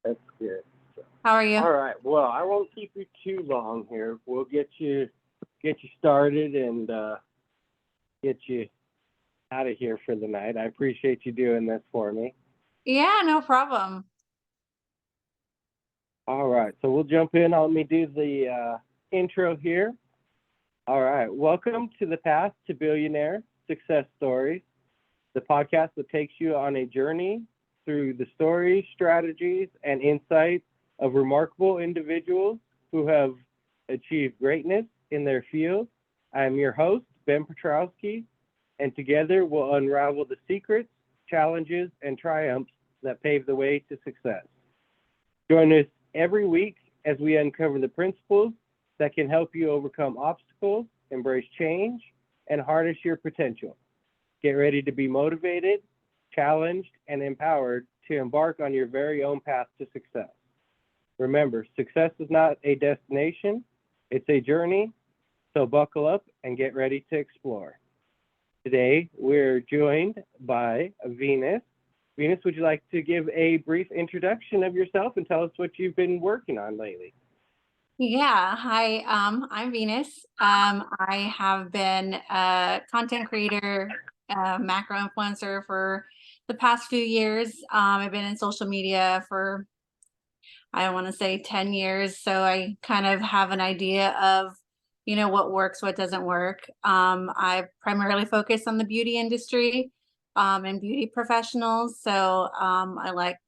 That's good. How are you? All right. Well, I won't keep you too long here. We'll get you started and get you out of here for the night. I appreciate you doing this for me. Yeah, no problem. All right. So we'll jump in. Let me do the intro here. All right. Welcome to the Path to Billionaire Success Stories, the podcast that takes you on a journey through the stories, strategies, and insights of remarkable individuals who have achieved greatness in their field. I'm your host, Ben Petrowski, and together we'll unravel the secrets, challenges, and triumphs that pave the way to success. Join us every week as we uncover the principles that can help you overcome obstacles, embrace change, and harness your potential. Get ready to be motivated, challenged, and empowered to embark on your very own path to success. Remember, success is not a destination, it's a journey, so buckle up and get ready to explore. Today, we're joined by Venus. Venus, would you like to give a brief introduction of yourself and tell us what you've been working on lately? Yeah, hi. I'm Venus. I have been a content creator, macro influencer for the past few years. I've been in social media for, I want to say 10 years. So I kind of have an idea of, what works, what doesn't work. I primarily focus on the beauty industry, and beauty professionals. So I like,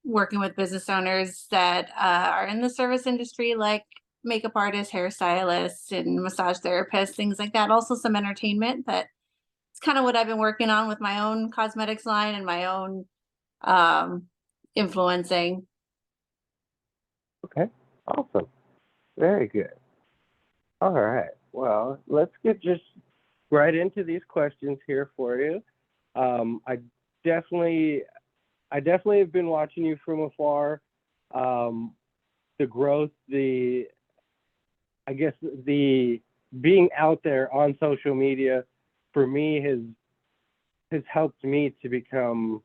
working with business owners that are in the service industry, like makeup artists, hairstylists, and massage therapists, things like that. Also some entertainment, but it's kind of what I've been working on with my own cosmetics line and my own um, influencing. Okay, awesome. Very good. All right. Well, let's get just right into these questions here for you. I definitely, I definitely have been watching you from afar. The growth, I guess the being out there on social media for me has helped me to become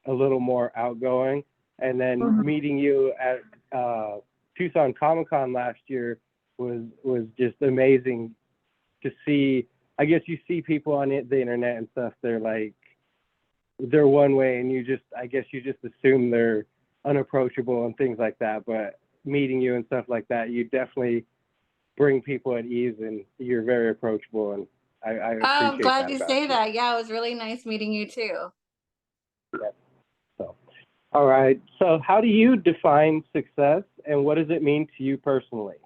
a little more outgoing. And then Mhm. meeting you at Tucson Comic Con last year was just amazing to see. I guess you see people on the internet and stuff. They're one way, and I guess you just assume they're unapproachable and things like that. But meeting you and stuff like that, you definitely bring people at ease, and you're very approachable, and I Oh, appreciate glad that you about say you. that. Yeah, it was really nice meeting you too. Yeah. So, all right. So, how do you define success, and what does it mean to you personally?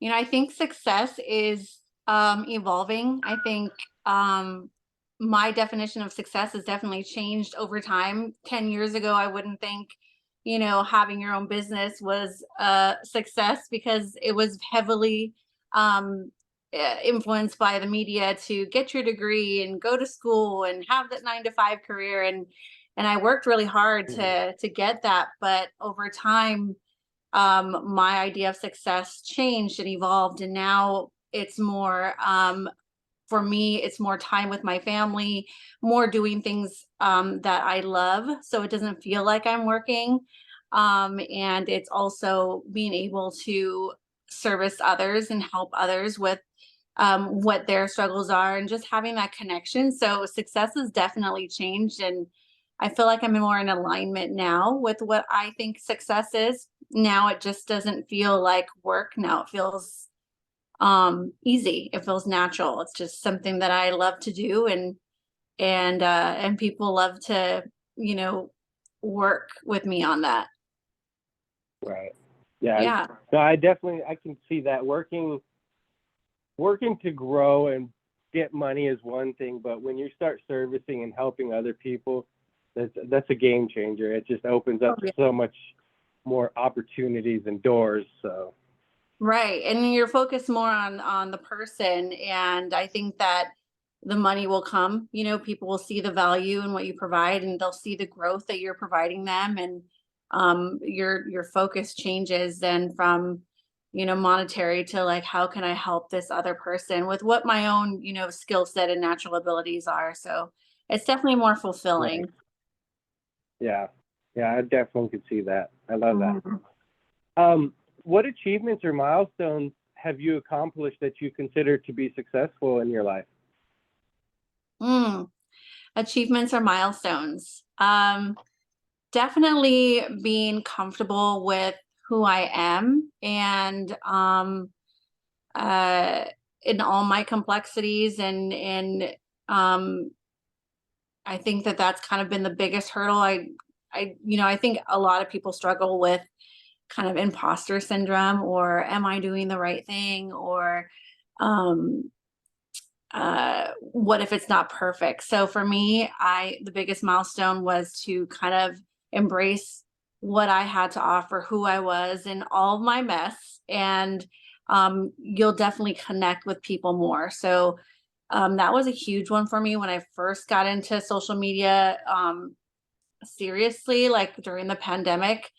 I think success is evolving. I think um, my definition of success has definitely changed over time. 10 years ago, I wouldn't think, having your own business was a success because it was heavily um, influenced by the media to get your degree and go to school and have that 9 to 5 career. And I worked really hard Mhm. to get that. But over time, my idea of success changed and evolved, and now it's more for me, it's more time with my family, more doing things that I love, so it doesn't feel like I'm working. And it's also being able to service others and help others with what their struggles are, and just having that connection. So success has definitely changed, and I feel like I'm more in alignment now with what I think success is. Now it just doesn't feel like work. Now it feels easy. It feels natural. It's just something that I love to do, and people love to, you know, work with me on that. Right. Yeah. Yeah. No, I can see that working to grow and get money is one thing, but when you start servicing and helping other people, that's a game changer. It just opens Oh, up yeah. so much more opportunities and doors. So Right. And you're focused more on the person, and I think that the money will come. People will see the value in what you provide, and they'll see the growth that you're providing them, and your focus changes then from monetary to, like, how can I help this other person with what my own skill set and natural abilities are. So it's definitely more right. fulfilling. Yeah. Yeah, I definitely could see that. I love that. Mhm. What achievements or milestones have you accomplished that you consider to be successful in your life? Mm. Achievements or milestones. Definitely being comfortable with who I am and uh in all my complexities and um I think that that's kind of been the biggest hurdle. I think a lot of people struggle with kind of imposter syndrome, or am I doing the right thing, or um what if it's not perfect? So for me, I the biggest milestone was to kind of embrace what I had to offer, who I was in all of my mess, and you'll definitely connect with people more. So that was a huge one for me when I first got into social media. Seriously, like during the pandemic,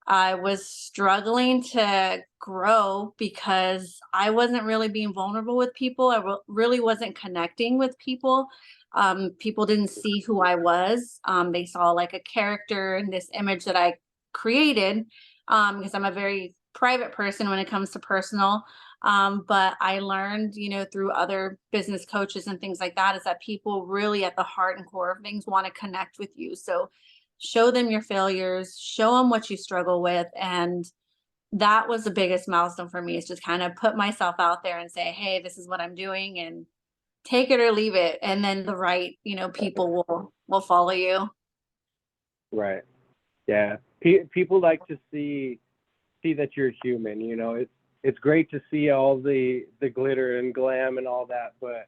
I was struggling to grow because I wasn't really being vulnerable with people. Really wasn't connecting with people. People didn't see who I was. They saw like a character in this image that I created, because I'm a very private person when it comes to personal. But I learned, through other business coaches and things like that, is that people really at the heart and core of things want to connect with you. So show them your failures, show them what you struggle with. And that was the biggest milestone for me, is just kind of put myself out there and say, hey, this is what I'm doing, and take it or leave it. And then the right, people will follow you. Right. Yeah. People like to see that you're human. It's great to see all the glitter and glam and all that, but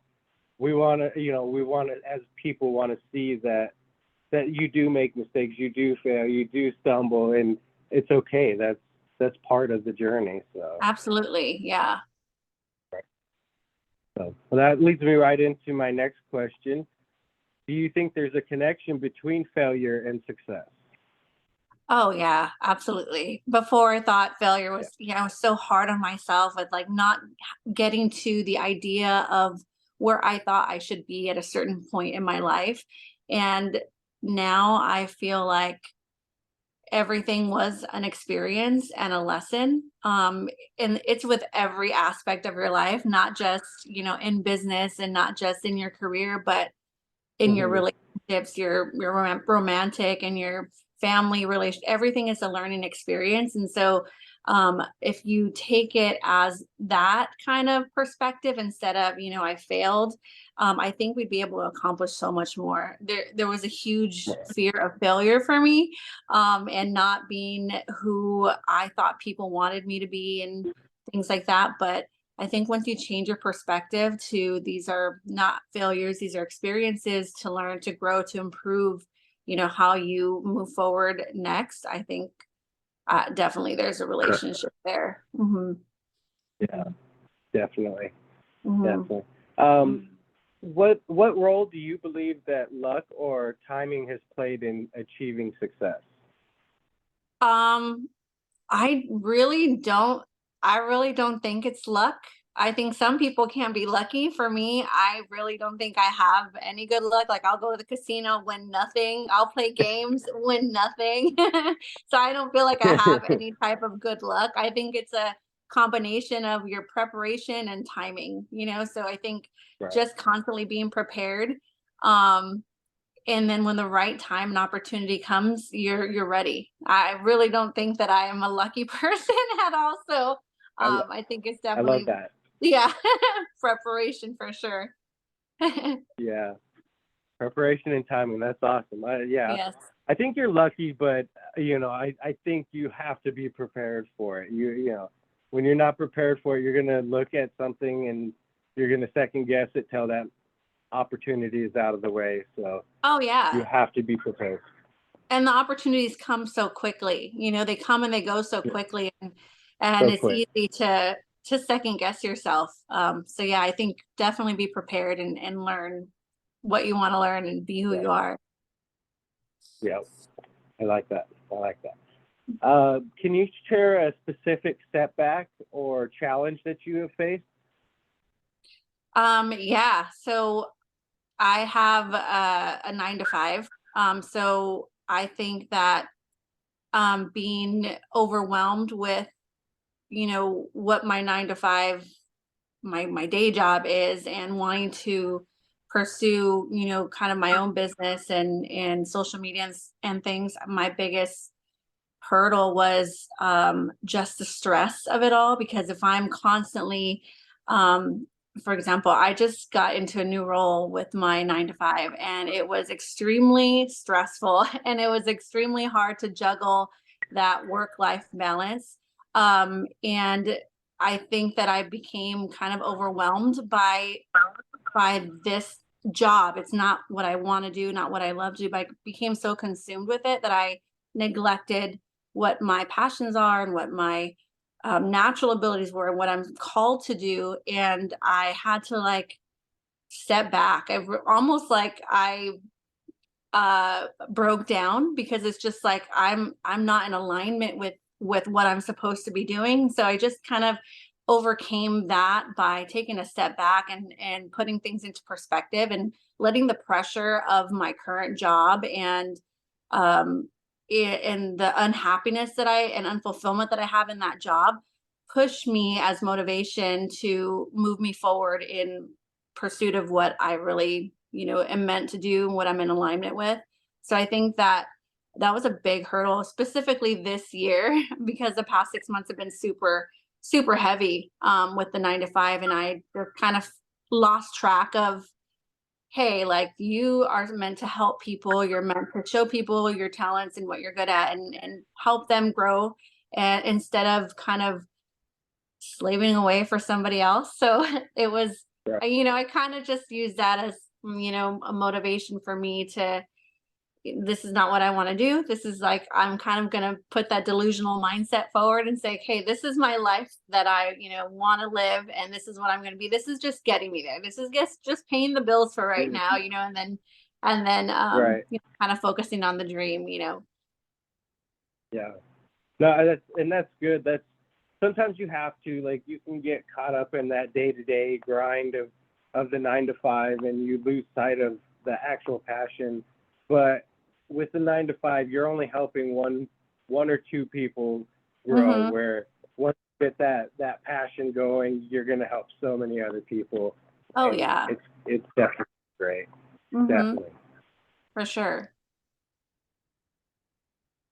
we want to as people want to see that you do make mistakes, you do fail, you do stumble, and it's okay. That's part of the journey. Absolutely. Yeah. Well, that leads me right into my next question. Do you think there's a connection between failure and success? Oh yeah, absolutely. Before, I thought failure Yeah. was, I was so hard on myself with like not getting to the idea of where I thought I should be at a certain point in my life. And now I feel like everything was an experience and a lesson. And it's with every aspect of your life, not just, in business and not just in your career, but in your Hmm. relationships, your romantic and your family relation, everything is a learning experience. And so if you take it as that kind of perspective instead of, I failed, I think we'd be able to accomplish so much more. There was a huge fear of failure for me, and not being who I thought people wanted me to be and things like that. But I think once you change your perspective to these are not failures, these are experiences to learn, to grow, to improve, how you move forward next. I think definitely there's a relationship there. Yeah, definitely, Hmm. definitely. Um, what role do you believe that luck or timing has played in achieving success? Um, I really don't I really don't think it's luck. I think some people can be lucky. For me, I really don't think I have any good luck. Like I'll go to the casino, win nothing. I'll play games, win nothing. So I don't feel like I have any type of good luck. I think it's a combination of your preparation and timing, So I think Right. just constantly being prepared. Um and then when the right time and opportunity comes, you're ready. I really don't think that I am a lucky person at all. So I, lo- I think it's I love definitely, that. yeah, preparation for sure. Yeah. Preparation and timing. That's awesome. Yeah. Yes. I think you're lucky, but I think you have to be prepared for it. When you're not prepared for it, you're gonna look at something and you're gonna second guess it till that opportunity is out of the way. So Oh you yeah. have to be prepared. And the opportunities come so quickly. They come and they go so Yeah. quickly, and So it's quick. easy to second guess yourself. So yeah, I think definitely be prepared and learn what you want to learn and be who Right. you are. Yeah. I like that. I like that. Can you share a specific setback or challenge that you have faced? Yeah. So I have a 9 to 5. So I think that being overwhelmed with, what my 9 to 5, my day job is, and wanting to pursue, kind of my own business and social media and things. My biggest hurdle was just the stress of it all, because if I'm constantly, um, for example, I just got into a new role with my 9 to 5, and it was extremely stressful and it was extremely hard to juggle that work life balance. And I think that I became kind of overwhelmed by this job. It's not what I want to do, not what I love to do, but I became so consumed with it that I neglected what my passions are and what my natural abilities were and what I'm called to do. And I had to like step back. Almost like I broke down, because it's just like I'm not in alignment with what I'm supposed to be doing. So I just kind of overcame that by taking a step back and putting things into perspective, and letting the pressure of my current job and um and the unhappiness that I and unfulfillment that I have in that job push me as motivation to move me forward in pursuit of what I really, am meant to do and what I'm in alignment with. So I think that that was a big hurdle, specifically this year, because the past 6 months have been super, super heavy with the 9 to 5. And I kind of lost track of, hey, like, you are meant to help people. You're meant to show people your talents and what you're good at, and help them grow, and instead of kind of slaving away for somebody else. So it was, Right. I kind of just used that as, a motivation for me to, this is not what I want to do. This is like, I'm kind of going to put that delusional mindset forward and say, hey, this is my life that I, want to live. And this is what I'm going to be. This is just getting me there. This is just paying the bills for right now, Right. kind of focusing on the dream. Yeah. No, that's good. That's sometimes you have to, like, you can get caught up in that day-to-day grind of the 9 to 5, and you lose sight of the actual passion. But with the 9 to 5, you're only helping one or two people grow. Mm-hmm. Where once you get that passion going, you're going to help so many other people. Oh, And yeah. it's definitely great. Mm-hmm. Definitely. For sure.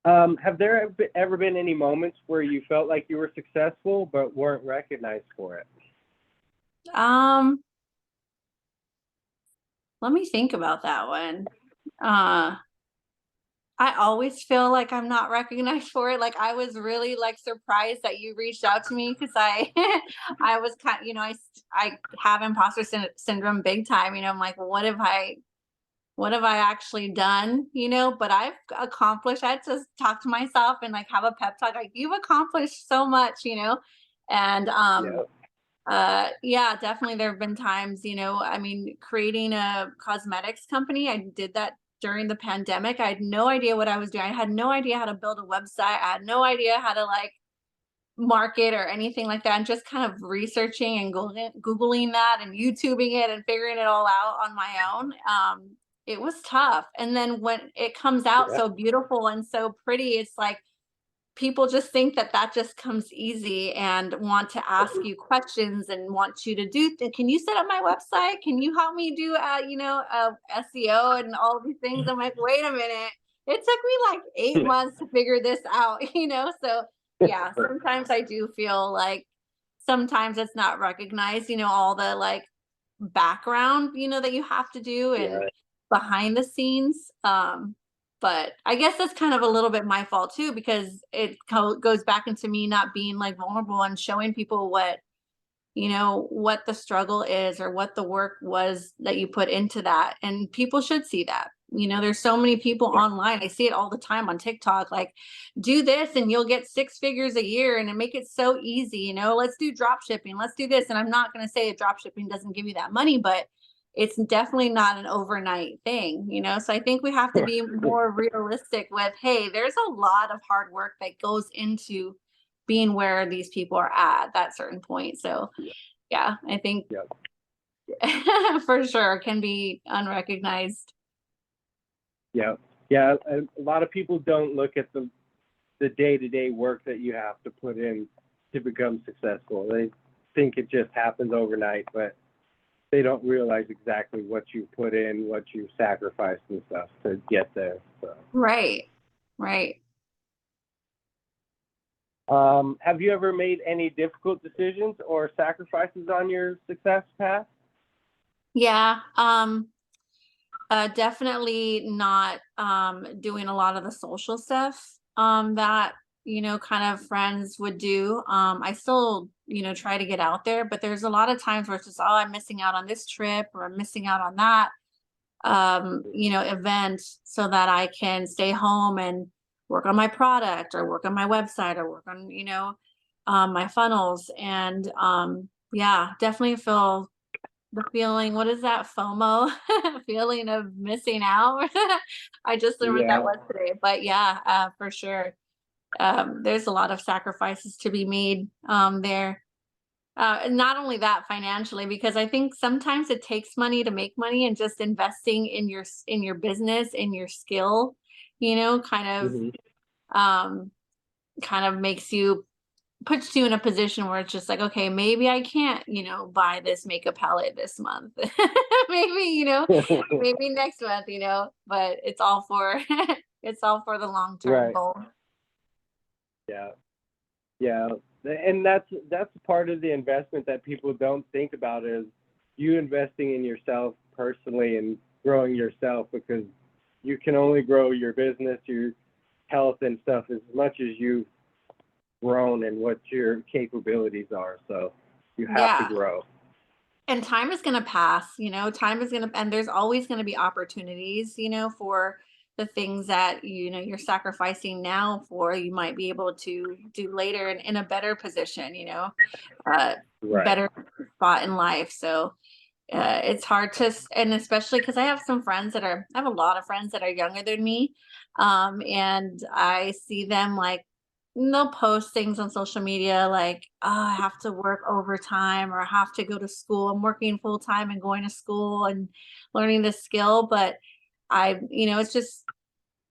Have there ever been any moments where you felt like you were successful but weren't recognized for it? Um, Let me think about that one. Uh, I always feel like I'm not recognized for it. Like, I was really like surprised that you reached out to me, because I I was kind, I have imposter syndrome big time. I'm like, what have I actually done? But I've accomplished. I had to talk to myself and like have a pep talk. Like, you've accomplished so much. And Yeah. yeah, definitely there have been times, I mean, creating a cosmetics company, I did that during the pandemic. I had no idea what I was doing. I had no idea how to build a website. I had no idea how to like market or anything like that. And just kind of researching and Googling that and YouTubing it and figuring it all out on my own. It was tough. And then when it comes out Yeah. so beautiful and so pretty, it's like, people just think that that just comes easy and want to ask you questions and want you to do can you set up my website, can you help me do SEO and all of these things. I'm like, wait a minute, it took me like 8 months to figure this out. So yeah, sometimes I do feel like sometimes it's not recognized, all the like background, that you have to do, and Yeah. behind the scenes. But I guess that's kind of a little bit my fault too, because it goes back into me not being like vulnerable and showing people what the struggle is, or what the work was that you put into that. And people should see that. There's so many people online. I see it all the time on TikTok, like, do this and you'll get 6 figures a year and make it so easy. Let's do drop shipping. Let's do this. And I'm not going to say that drop shipping doesn't give you that money, but it's definitely not an overnight thing. So I think we have to be more realistic with, hey, there's a lot of hard work that goes into being where these people are at that certain point. So yeah, I think for sure can be unrecognized. Yeah. Yeah. A lot of people don't look at the the day-to-day work that you have to put in to become successful. They think it just happens overnight, but they don't realize exactly what you put in, what you sacrificed and stuff to get there. So, Right. have you ever made any difficult decisions or sacrifices on your success path? Yeah. Definitely not doing a lot of the social stuff that kind of friends would do. I still try to get out there, but there's a lot of times where it's just, oh, I'm missing out on this trip or I'm missing out on that event, so that I can stay home and work on my product or work on my website or work on my funnels. And yeah, definitely feel the feeling, what is that, FOMO? Feeling of missing out. I just learned what that Yeah, was today. But yeah, for sure. There's a lot of sacrifices to be made there. And not only that, financially, because I think sometimes it takes money to make money, and just investing in in your business, in your skill, kind of hmm um makes you, puts you in a position where it's just like, okay, maybe I can't, buy this makeup palette this month. Maybe, maybe next month, but it's all for it's all for the long-term Right. goal. Yeah. Yeah. And that's part of the investment that people don't think about, is you investing in yourself personally and growing yourself, because you can only grow your business, your health and stuff as much as you've grown and what your capabilities are. So you have to Yeah. grow. And time is going to pass, time is going to, and there's always going to be opportunities, for the things that, you're sacrificing now for, you might be able to do later in a better position, uh, Right. better spot in life. So it's hard to, and especially because I have a lot of friends that are younger than me. And I see them like, they'll post things on social media like, oh, I have to work overtime, or I have to go to school. I'm working full time and going to school and learning this skill. But it's just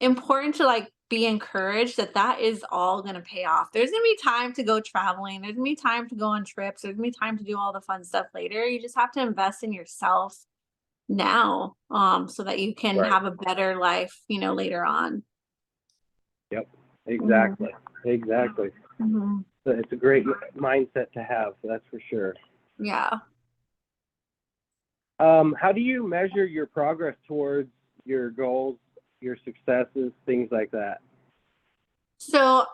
important to like be encouraged that that is all going to pay off. There's going to be time to go traveling. There's going to be time to go on trips. There's going to be time to do all the fun stuff later. You just have to invest in yourself now, so that you can Right. have a better life, later on. Yep. Mhm. Exactly. Exactly. Mhm. So it's a great mindset to have. That's for sure. Yeah. How do you measure your progress towards your goals, your successes, things like that? So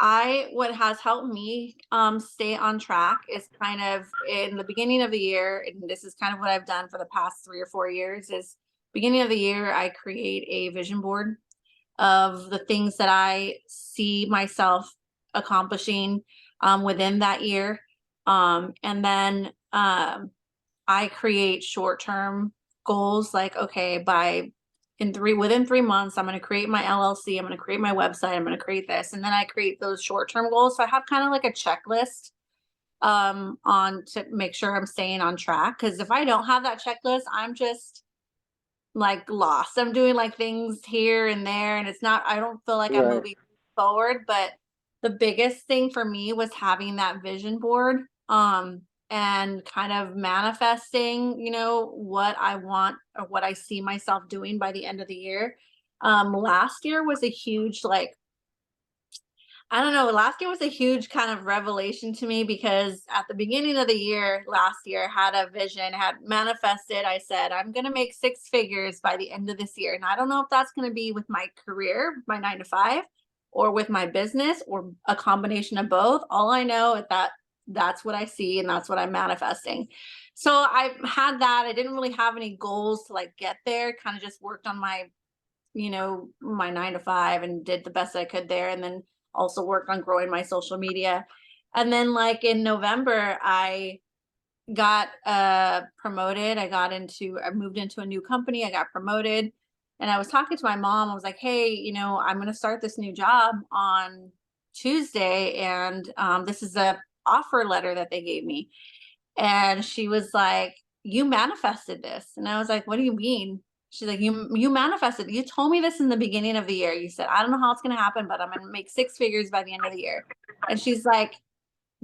what has helped me stay on track is kind of in the beginning of the year, and this is kind of what I've done for the past 3 or 4 years, is beginning of the year I create a vision board of the things that I see myself accomplishing within that year. And then I create short-term goals, like, okay, within 3 months, I'm going to create my LLC, I'm going to create my website, I'm going to create this. And then I create those short-term goals. So I have kind of like a checklist on to make sure I'm staying on track. Cause if I don't have that checklist, I'm just like lost. I'm doing like things here and there, and I don't feel like I'm Right. moving forward. But the biggest thing for me was having that vision board, and kind of manifesting, what I want or what I see myself doing by the end of the year. Last year was a huge, like, I don't know. Last year was a huge kind of revelation to me, because at the beginning of the year, last year, I had a vision, had manifested. I said, I'm going to make 6 figures by the end of this year. And I don't know if that's going to be with my career, my 9 to 5, or with my business, or a combination of both. All I know is that that's what I see and that's what I'm manifesting. So I had that. I didn't really have any goals to like get there, kind of just worked on my 9 to 5 and did the best I could there. And then also worked on growing my social media. And then like in November, I got promoted. I moved into a new company. I got promoted. And I was talking to my mom. I was like, hey, I'm going to start this new job on Tuesday. And this is a offer letter that they gave me. And she was like, you manifested this. And I was like, what do you mean? She's like, you manifested. You told me this in the beginning of the year. You said, I don't know how it's going to happen, but I'm going to make 6 figures by the end of the year. And she's like,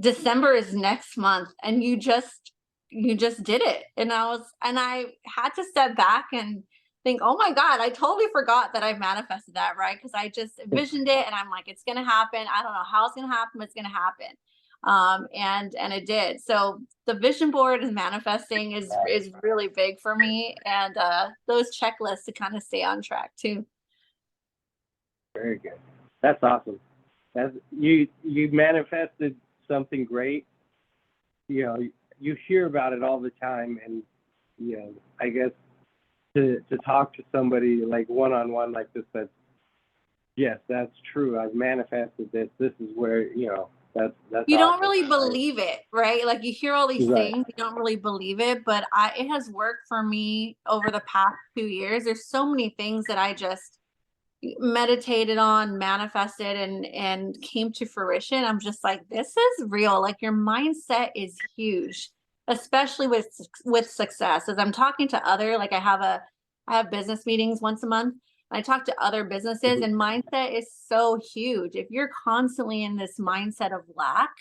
December is next month, and you just did it. And I had to step back and think, oh my God, I totally forgot that I manifested that, right? Because I just envisioned it, and I'm like, it's gonna happen. I don't know how it's gonna happen, but it's gonna happen. And it did. So the vision board and manifesting is really big for me, and those checklists to kind of stay on track too. Very good. That's awesome. You manifested something great. You hear about it all the time, and I guess to talk to somebody like one-on-one like this, yes, that's true. I've manifested this. This is where that's You awesome. don't really believe it, right? Like you hear all these Right. things, you don't really believe it, but it has worked for me over the past 2 years. There's so many things that I just meditated on, manifested, and came to fruition. I'm just like, this is real. Like your mindset is huge, especially with success. As I'm talking to other, like I have business meetings once a month. And I talk to other businesses, and mindset is so huge. If you're constantly in this mindset of lack,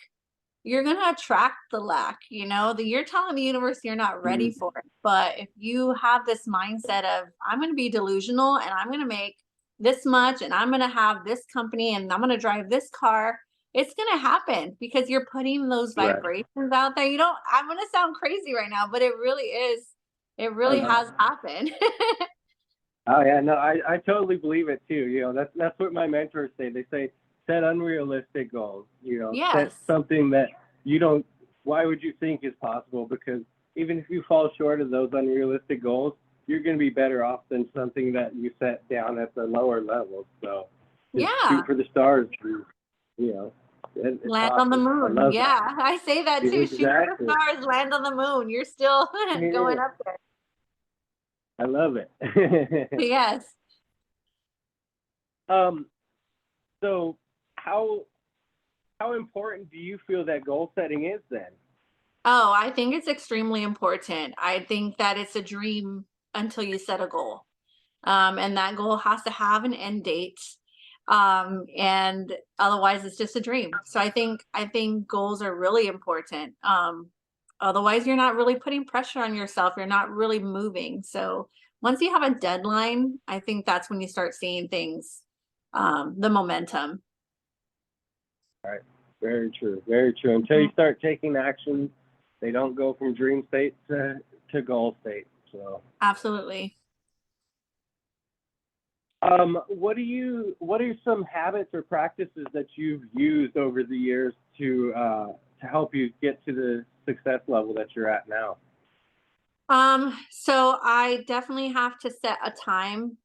you're going to attract the lack. You're telling the universe you're not ready for it. But if you have this mindset of, I'm going to be delusional, and I'm going to make this much, and I'm going to have this company, and I'm going to drive this car, it's going to happen because you're putting those vibrations out there. I'm going to sound crazy right now, but it really is. It really has happened. Oh yeah, no, I totally believe it too. That's what my mentors say. They say set unrealistic goals. Yes. Set something that you don't. Why would you think is possible? Because even if you fall short of those unrealistic goals, you're going to be better off than something that you set down at the lower level. So just shoot for the stars. Land on the moon. Yeah, I say that too. Exactly. Shoot for the stars, land on the moon. You're still going up there. I love it. Yes. So how important do you feel that goal setting is then? Oh, I think it's extremely important. I think that it's a dream until you set a goal. And that goal has to have an end date. And otherwise it's just a dream. So I think goals are really important. Otherwise you're not really putting pressure on yourself. You're not really moving. So once you have a deadline, I think that's when you start seeing things, the momentum. All right. Very true. Very true. Until you start taking action, they don't go from dream state to goal state. So absolutely. What are some habits or practices that you've used over the years to help you get to the success level that you're at now? So I definitely have to set a time.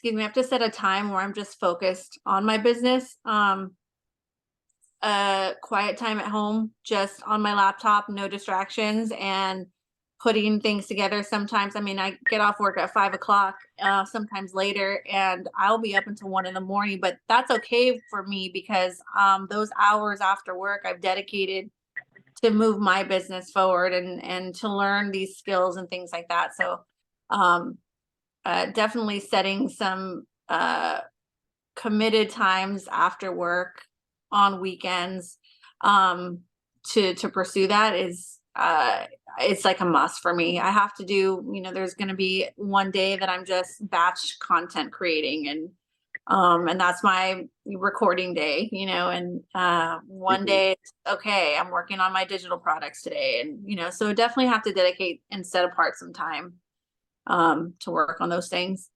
I have to set a time where I'm just focused on my business. Quiet time at home, just on my laptop, no distractions, and putting things together. Sometimes, I get off work at 5 o'clock, sometimes later, and I'll be up until 1 a.m, but that's okay for me because those hours after work I've dedicated to move my business forward and to learn these skills and things like that. So definitely setting some committed times after work on weekends to pursue that is it's like a must for me. I have to do, there's going to be one day that I'm just batch content creating, and that's my recording day, and one day it's okay, I'm working on my digital products today, and so definitely have to dedicate and set apart some time to work on those things.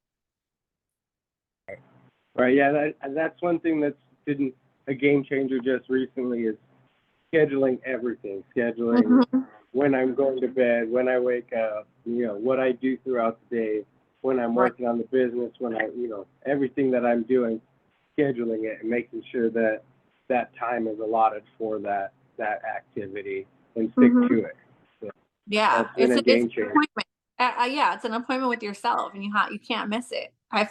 Right. Yeah. That's one thing that's been a game changer just recently is scheduling everything. Scheduling when I'm going to bed, when I wake up, what I do throughout the day, when I'm working on the business, when everything that I'm doing, scheduling it and making sure that that time is allotted for that activity and stick to it. So yeah, it's a game changer. Yeah, it's an appointment with yourself, and you can't miss it. I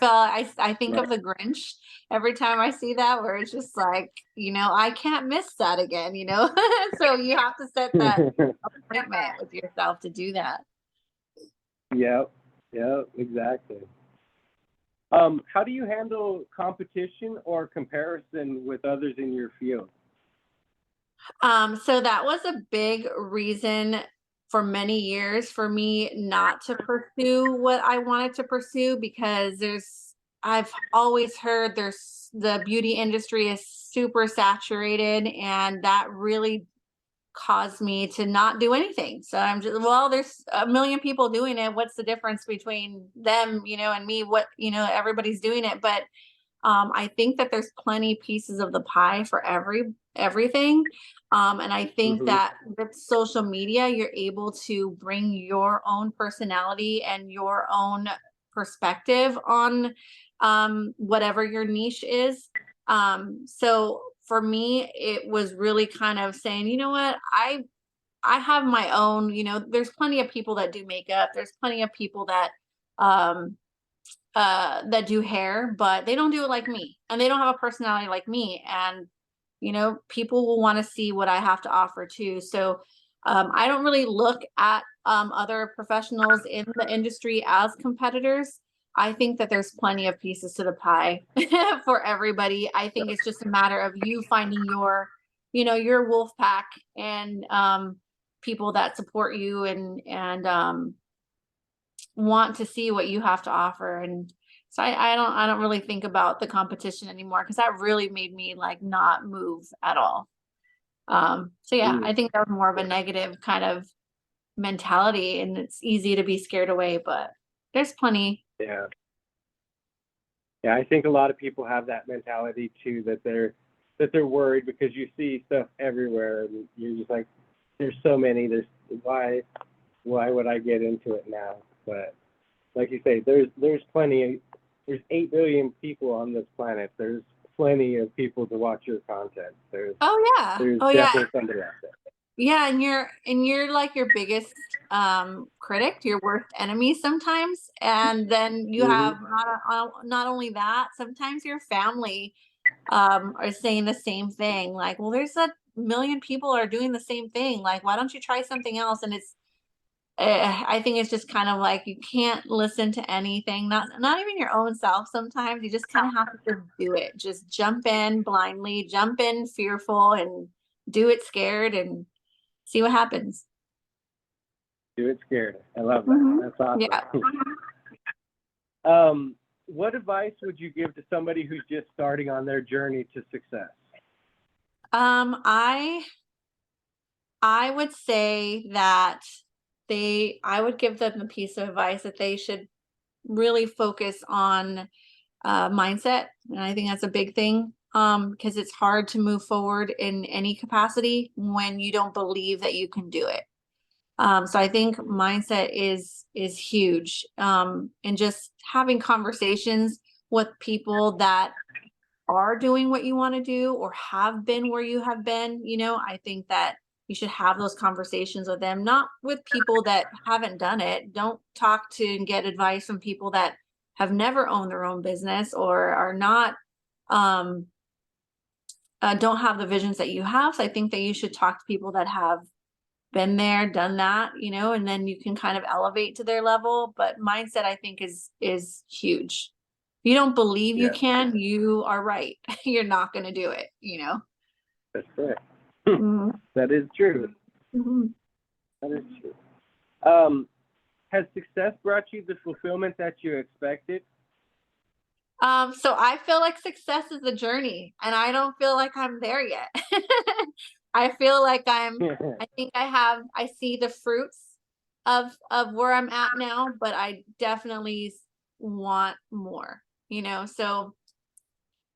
think of the Grinch every time I see that, where it's just like, I can't miss that again, so you have to set that appointment with yourself to do that. Yep. Yeah, exactly. How do you handle competition or comparison with others in your field? So that was a big reason for many years for me not to pursue what I wanted to pursue, because I've always heard the beauty industry is super saturated, and that really caused me to not do anything. So I'm just, well, there's a million people doing it. What's the difference between them, and me? What, everybody's doing it. But I think that there's plenty pieces of the pie for everything. And I think Mm-hmm. that with social media, you're able to bring your own personality and your own perspective on whatever your niche is. So for me, it was really kind of saying, you know what, I have my own, there's plenty of people that do makeup. There's plenty of people um that do hair, but they don't do it like me, and they don't have a personality like me. And people will want to see what I have to offer too. So I don't really look at other professionals in the industry as competitors. I think that there's plenty of pieces to the pie for everybody. I think it's just a matter of you finding your wolf pack, and people that support you, and want to see what you have to offer. And so I don't really think about the competition anymore, because that really made me like not move at all. So yeah, Mm. I think that was more of a negative kind of mentality, and it's easy to be scared away, but there's plenty. Yeah. Yeah, I think a lot of people have that mentality too, that they're worried because you see stuff everywhere and you're just like, there's so many. Why would I get into it now? But like you say, there's plenty. There's 8 billion people on this planet. There's plenty of people to watch your content. There's Oh yeah. there's Oh yeah. definitely somebody out there. Yeah, and you're like your biggest critic, your worst enemy sometimes. And then you Hmm. have not only that, sometimes your family are saying the same thing, like, well, there's a million people are doing the same thing, like, why don't you try something else? And I think it's just kind of like you can't listen to anything, not even your own self. Sometimes you just kind of have to just do it, just jump in blindly, jump in fearful, and do it scared, and see what happens. Do it scared. I love that. Hmm. That's awesome. Yeah. What advice would you give to somebody who's just starting on their journey to success? I would say that I would give them the piece of advice that they should really focus on mindset. And I think that's a big thing, because it's hard to move forward in any capacity when you don't believe that you can do it. So I think mindset is huge, and just having conversations with people that are doing what you want to do or have been where you have been. I think that you should have those conversations with them, not with people that haven't done it. Don't talk to and get advice from people that have never owned their own business, or are not um don't have the visions that you have. So I think that you should talk to people that have been there, done that, and then you can kind of elevate to their level. But mindset, I think, is huge. If you don't believe you Yeah, can, you are right. You're not going to do it. that's right. Mhm. That is true. Mhm. That is true. Um, has success brought you the fulfillment that you expected? So I feel like success is a journey, and I don't feel like I'm there yet. I feel like I think I see the fruits of where I'm at now, but I definitely want more, so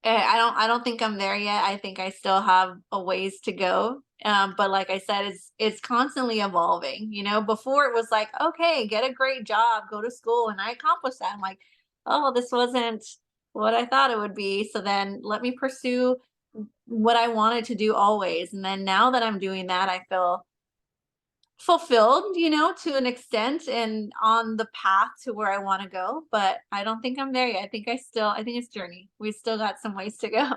I don't think I'm there yet. I think I still have a ways to go. But like I said, it's constantly evolving. Before it was like, okay, get a great job, go to school, and I accomplished that. I'm like, oh, this wasn't what I thought it would be. So then let me pursue what I wanted to do always. And then now that I'm doing that, I feel fulfilled, to an extent, and on the path to where I want to go. But I don't think I'm there yet. I think it's journey. We still got some ways to go.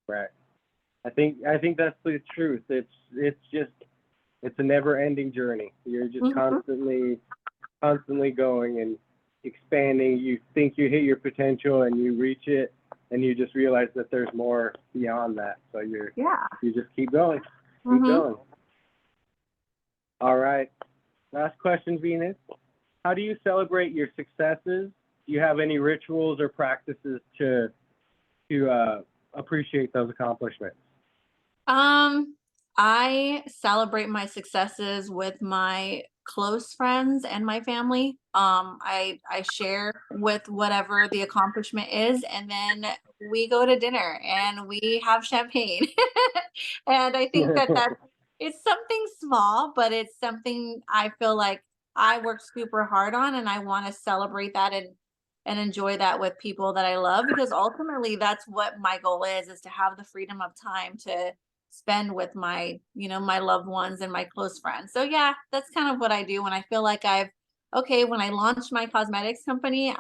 Right. I think that's the truth. It's a never ending journey. You're just Mhm. constantly going and expanding. You think you hit your potential and you reach it, and you just realize that there's more beyond that. So you just keep going, keep going. All right. Last question, Venus. How do you celebrate your successes? Do you have any rituals or practices to appreciate those accomplishments? I celebrate my successes with my close friends and my family. I share with whatever the accomplishment is, and then we go to dinner and we have champagne. And I think that it's something small, but it's something I feel like I worked super hard on, and I want to celebrate that and enjoy that with people that I love, because ultimately that's what my goal is to have the freedom of time to spend with my, my loved ones and my close friends. So yeah, that's kind of what I do when I feel like when I launched my cosmetics company,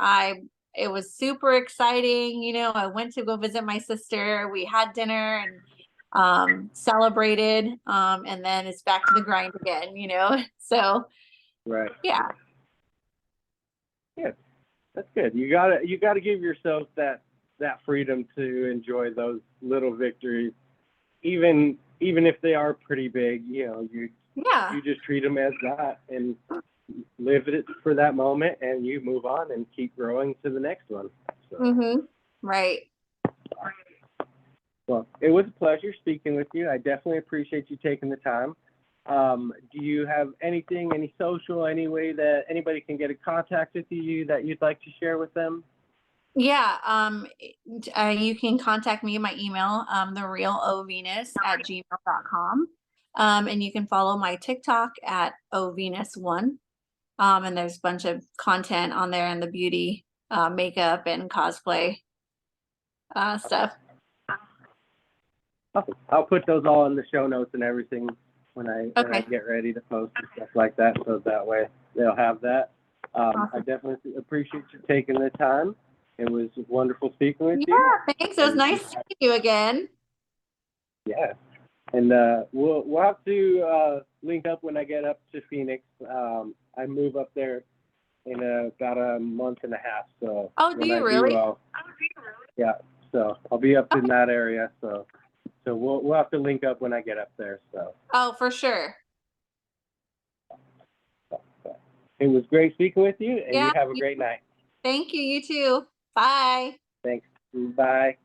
it was super exciting. I went to go visit my sister. We had dinner and celebrated. And then it's back to the grind again. So Right. yeah. Yeah, that's good. You gotta give yourself that freedom to enjoy those little victories, even if they are pretty big. You just treat them as that and live it for that moment, and you move on and keep growing to the next one. So. Right. Well, it was a pleasure speaking with you. I definitely appreciate you taking the time. Do you have any social, any way that anybody can get in contact with you that you'd like to share with them? Yeah. You can contact me at my email, therealovenus@gmail.com. And you can follow my TikTok at ovenus1. And there's a bunch of content on there in the beauty, makeup and cosplay stuff. Awesome. I'll put those all in the show notes and everything when I get ready to post and stuff like that, so that way they'll have that. Awesome. I definitely appreciate you taking the time. It was wonderful speaking with you. Yeah, thanks. It was nice seeing you again. Yeah. And we'll have to link up when I get up to Phoenix. I move up there in about a month and a half. So do you really? Yeah. So I'll be up in that area. So we'll have to link up when I get up there. So. Oh, for sure. It was great speaking with you, and you have a great night. Thank you. You too. Bye. Thanks. Bye.